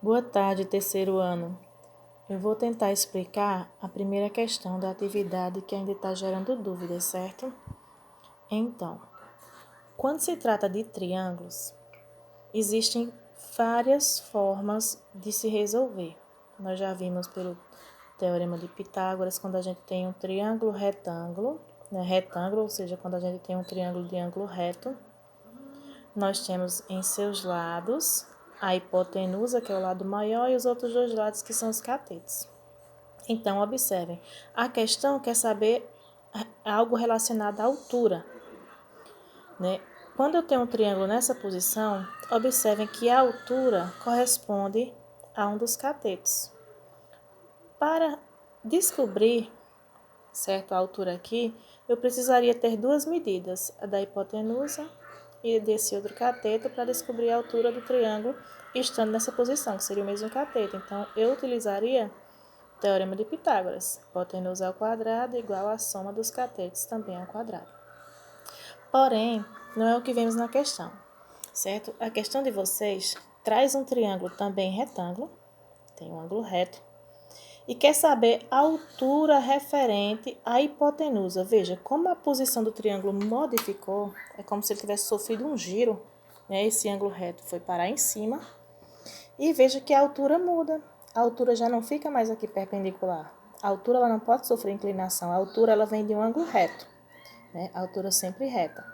Boa tarde, terceiro ano. Eu vou tentar explicar a primeira questão da atividade que ainda está gerando dúvidas, certo? Então, quando se trata de triângulos, existem várias formas de se resolver. Nós já vimos pelo Teorema de Pitágoras, quando a gente tem um triângulo retângulo, retângulo, ou seja, quando a gente tem um triângulo de ângulo reto, nós temos em seus lados a hipotenusa, que é o lado maior, e os outros dois lados, que são os catetos. Então, observem, a questão quer saber algo relacionado à altura, né? Quando eu tenho um triângulo nessa posição, observem que a altura corresponde a um dos catetos. Para descobrir, certo, a altura aqui, eu precisaria ter duas medidas, a da hipotenusa e desse outro cateto, para descobrir a altura do triângulo estando nessa posição, que seria o mesmo cateto. Então, eu utilizaria o Teorema de Pitágoras. Hipotenusa ao quadrado igual a soma dos catetos também ao quadrado. Porém, não é o que vemos na questão, certo? A questão de vocês traz um triângulo também retângulo, tem um ângulo reto, e quer saber a altura referente à hipotenusa. Veja, como a posição do triângulo modificou, é como se ele tivesse sofrido um giro, né? Esse ângulo reto foi parar em cima, e veja que a altura muda. A altura já não fica mais aqui perpendicular. A altura ela não pode sofrer inclinação, a altura ela vem de um ângulo reto, né? A altura sempre reta.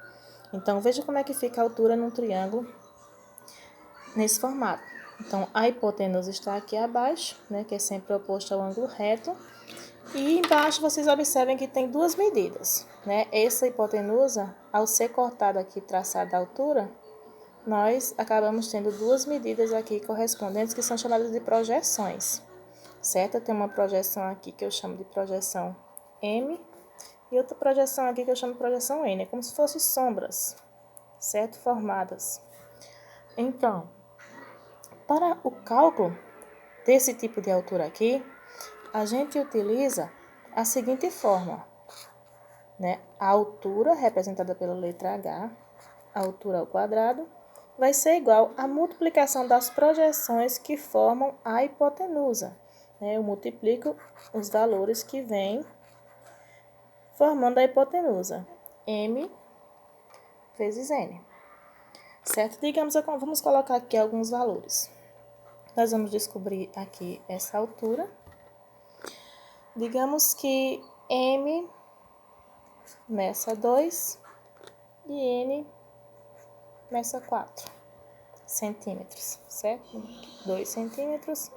Então, veja como é que fica a altura num triângulo nesse formato. Então, a hipotenusa está aqui abaixo, né, que é sempre oposto ao ângulo reto. E embaixo vocês observem que tem duas medidas, né? Essa hipotenusa, ao ser cortada aqui, traçada a altura, nós acabamos tendo duas medidas aqui correspondentes, que são chamadas de projeções, certo? Tem uma projeção aqui que eu chamo de projeção M e outra projeção aqui que eu chamo de projeção N, é como se fossem sombras, certo? Formadas. Então, para o cálculo desse tipo de altura aqui, a gente utiliza a seguinte forma, né? A altura, representada pela letra H, a altura ao quadrado, vai ser igual à multiplicação das projeções que formam a hipotenusa, né? Eu multiplico os valores que vêm formando a hipotenusa, M vezes N, certo? Digamos, vamos colocar aqui alguns valores. Nós vamos descobrir aqui essa altura. Digamos que M meça 2 e N meça 4 centímetros, certo? 2 centímetros,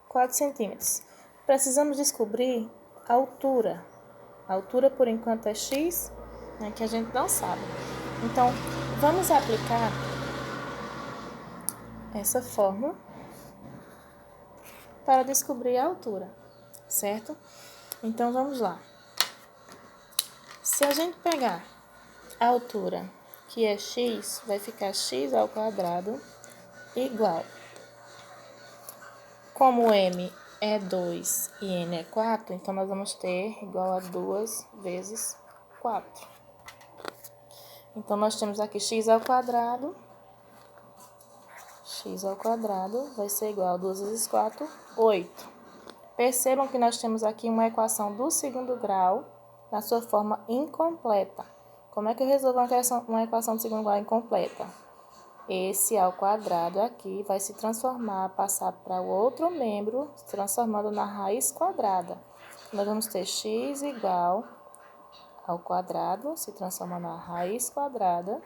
4 centímetros. Precisamos descobrir a altura. A altura, por enquanto, é x, né, que a gente não sabe. Então, vamos aplicar essa fórmula para descobrir a altura, certo? Então, vamos lá. Se a gente pegar a altura, que é x, vai ficar x ao quadrado igual. Como m é 2 e n é 4, então nós vamos ter igual a 2 vezes 4. Então, nós temos aqui x ao quadrado vai ser igual a 2 vezes 4, 8. Percebam que nós temos aqui uma equação do segundo grau na sua forma incompleta. Como é que eu resolvo uma equação do segundo grau incompleta? Esse ao quadrado aqui vai se transformar, passar para o outro membro, se transformando na raiz quadrada. Nós vamos ter x igual ao quadrado, se transformando na raiz quadrada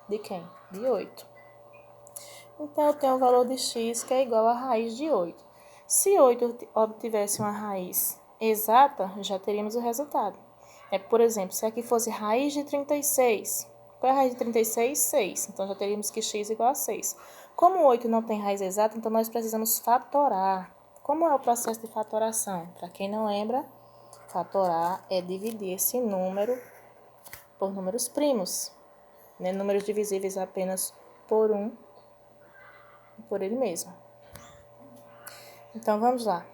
de quem? De 8. Então, eu tenho o valor de x que é igual à raiz de 8. Se 8 obtivesse uma raiz exata, já teríamos o resultado. Por exemplo, se aqui fosse raiz de 36, qual é a raiz de 36? 6. Então, já teríamos que x igual a 6. Como 8 não tem raiz exata, então nós precisamos fatorar. Como é o processo de fatoração? Para quem não lembra, fatorar é dividir esse número por números primos, né? Números divisíveis apenas por 1 e por ele mesmo. Então, vamos lá.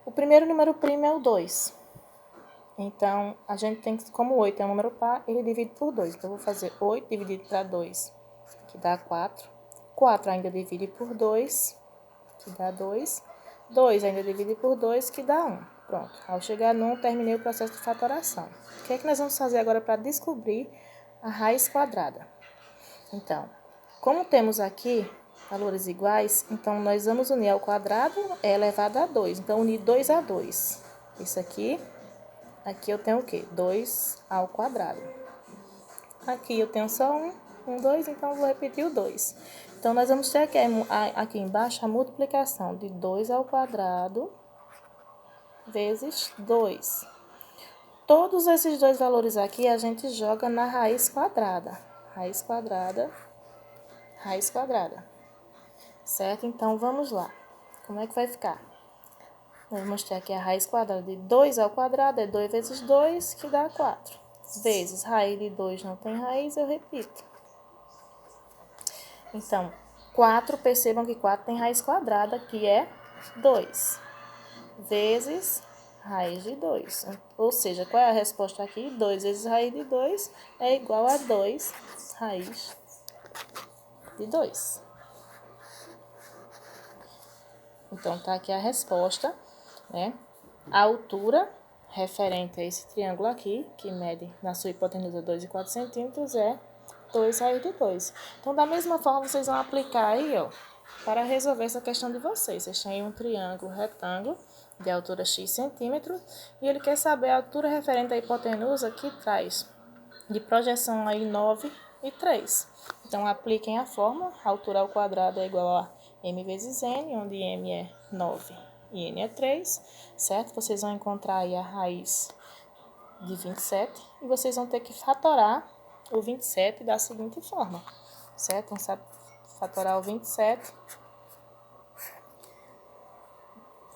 O primeiro número primo é o 2. Então, a gente tem que, como 8 é um número par, ele divide por 2. Então, eu vou fazer 8 dividido para 2, que dá 4. 4 ainda divide por 2, que dá 2. 2 ainda divide por 2, que dá 1. Pronto, ao chegar no 1, terminei o processo de fatoração. O que é que nós vamos fazer agora para descobrir a raiz quadrada? Então, como temos aqui valores iguais, então nós vamos unir ao quadrado é elevado a 2. Então, unir 2 a 2. Isso aqui eu tenho o quê? 2 ao quadrado. Aqui eu tenho só 1, 2, então eu vou repetir o 2. Então, nós vamos ter aqui embaixo a multiplicação de 2 ao quadrado vezes 2. Todos esses dois valores aqui a gente joga na raiz quadrada. Raiz quadrada, raiz quadrada. Certo? Então, vamos lá. Como é que vai ficar? Nós vamos ter aqui a raiz quadrada de 2 ao quadrado, é 2 vezes 2, que dá 4. Vezes raiz de 2 não tem raiz, eu repito. Então, 4, percebam que 4 tem raiz quadrada, que é 2. Vezes raiz de 2. Ou seja, qual é a resposta aqui? 2 vezes raiz de 2 é igual a 2 raiz de 2. Então, tá aqui a resposta, né? A altura referente a esse triângulo aqui, que mede na sua hipotenusa 2,4 centímetros, é 2 raiz de 2. Então, da mesma forma, vocês vão aplicar aí, ó, para resolver essa questão de vocês. Vocês têm um triângulo retângulo de altura x centímetros e ele quer saber a altura referente à hipotenusa que traz de projeção aí 9 e 3. Então, apliquem a fórmula, a altura ao quadrado é igual a m vezes n, onde m é 9 e n é 3, certo? Vocês vão encontrar aí a raiz de 27 e vocês vão ter que fatorar o 27 da seguinte forma, certo? Então, fatorar o 27.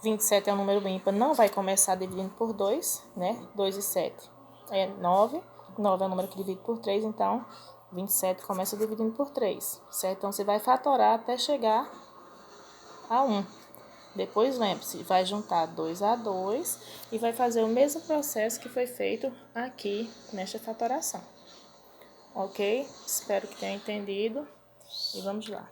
27 é um número ímpar, não vai começar dividindo por 2, né? 2 e 7 é 9. 9 é um número que divide por 3, então 27 começa dividindo por 3, certo? Então, você vai fatorar até chegar a 1. Depois, lembre-se, vai juntar 2 a 2 e vai fazer o mesmo processo que foi feito aqui nesta fatoração. Ok? Espero que tenha entendido e vamos lá.